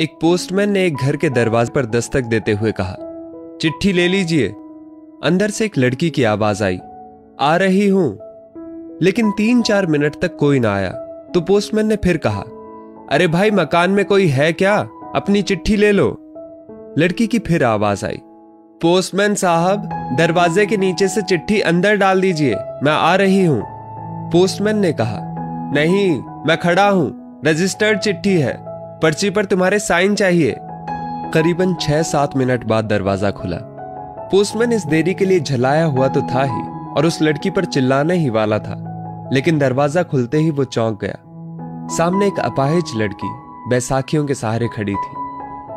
एक पोस्टमैन ने एक घर के दरवाजे पर दस्तक देते हुए कहा, चिट्ठी ले लीजिए। अंदर से एक लड़की की आवाज आई, आ रही हूं। लेकिन 3-4 मिनट तक कोई ना आया तो पोस्टमैन ने फिर कहा, अरे भाई, मकान में कोई है क्या? अपनी चिट्ठी ले लो। लड़की की फिर आवाज आई, पोस्टमैन साहब, दरवाजे के नीचे से चिट्ठी अंदर डाल दीजिए, मैं आ रही हूं। पोस्टमैन ने कहा, नहीं, मैं खड़ा हूं, रजिस्टर्ड चिट्ठी है, पर्ची पर तुम्हारे साइन चाहिए। करीबन 6-7 मिनट बाद दरवाजा खुला। पोस्टमैन इस देरी के लिए झलाया हुआ तो था ही और उस लड़की पर चिल्लाने ही वाला था, लेकिन दरवाजा खुलते ही वो चौंक गया। सामने एक अपाहिज लड़की बैसाखियों के सहारे खड़ी थी।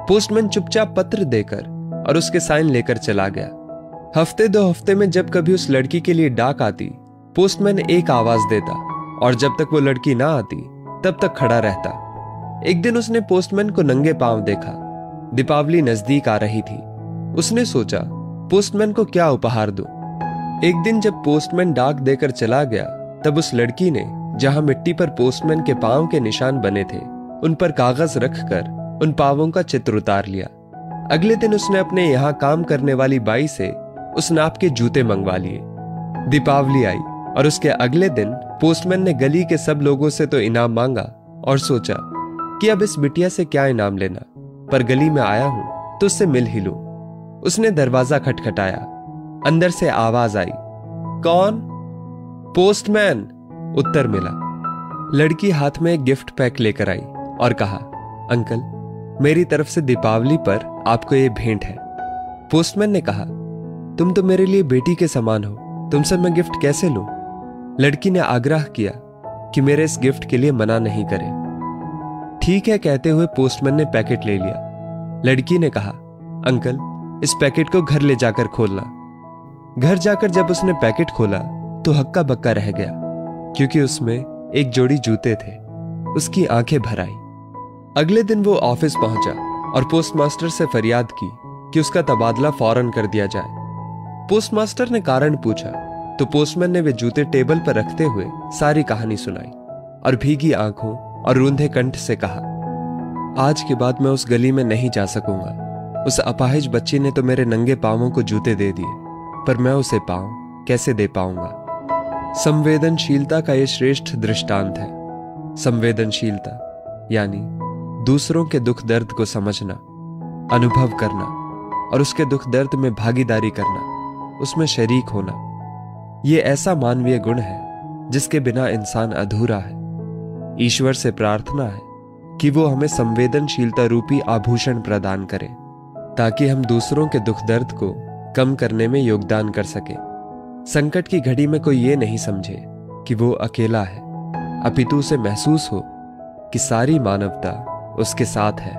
पोस्टमैन चुपचाप पत्र देकर और उसके साइन लेकर चला गया। हफ्ते 2 हफ्ते में जब कभी उस लड़की के लिए डाक आती, पोस्टमैन एक आवाज देता और जब तक वो लड़की ना आती तब तक खड़ा रहता। एक दिन उसने पोस्टमैन को नंगे पांव देखा। दीपावली नजदीक आ रही थी। उसने सोचा, पोस्टमैन को क्या उपहार दूं। एक दिन जब पोस्टमैन डाक देकर चला गया, तब उस लड़की ने जहां मिट्टी पर पोस्टमैन के पांव के निशान बने थे, उन पर कागज रखकर उन पांवों का चित्र उतार लिया। अगले दिन उसने अपने यहां काम करने वाली बाई से उस नाप के जूते मंगवा लिए। दीपावली आई और उसके अगले दिन पोस्टमैन ने गली के सब लोगों से तो इनाम मांगा और सोचा कि अब इस बिटिया से क्या इनाम लेना, पर गली में आया हूं तो उससे मिल ही लूं। उसने दरवाजा खटखटाया। अंदर से आवाज आई, कौन? पोस्टमैन, उत्तर मिला। लड़की हाथ में एक गिफ्ट पैक लेकर आई और कहा, अंकल, मेरी तरफ से दीपावली पर आपको ये भेंट है। पोस्टमैन ने कहा, तुम तो मेरे लिए बेटी के समान हो, तुमसे मैं गिफ्ट कैसे लूं? लड़की ने आग्रह किया कि मेरे इस गिफ्ट के लिए मना नहीं करें। ठीक है कहते हुए पोस्टमैन ने पैकेट ले लिया। लड़की ने कहा, अंकल, इस पैकेट को घर ले जाकर खोलना। घर जाकर जब उसने पैकेट खोला तो हक्का बक्का रह गया, क्योंकि उसमें एक जोड़ी जूते थे। उसकी आंखें भर आई। अगले दिन वो ऑफिस पहुंचा और पोस्टमास्टर से फरियाद की कि उसका तबादला फौरन कर दिया जाए। पोस्टमास्टर ने कारण पूछा तो पोस्टमैन ने वे जूते टेबल पर रखते हुए सारी कहानी सुनाई और भीगी आंखों और रूंधे कंठ से कहा, आज के बाद मैं उस गली में नहीं जा सकूंगा। उस अपाहिज बच्ची ने तो मेरे नंगे पांवों को जूते दे दिए, पर मैं उसे पांव कैसे दे पाऊंगा। संवेदनशीलता का यह श्रेष्ठ दृष्टांत है। संवेदनशीलता यानी दूसरों के दुख दर्द को समझना, अनुभव करना और उसके दुख दर्द में भागीदारी करना, उसमें शरीक होना। यह ऐसा मानवीय गुण है जिसके बिना इंसान अधूरा है। ईश्वर से प्रार्थना है कि वो हमें संवेदनशीलता रूपी आभूषण प्रदान करे, ताकि हम दूसरों के दुख दर्द को कम करने में योगदान कर सके। संकट की घड़ी में कोई ये नहीं समझे कि वो अकेला है, अपितु उसे महसूस हो कि सारी मानवता उसके साथ है।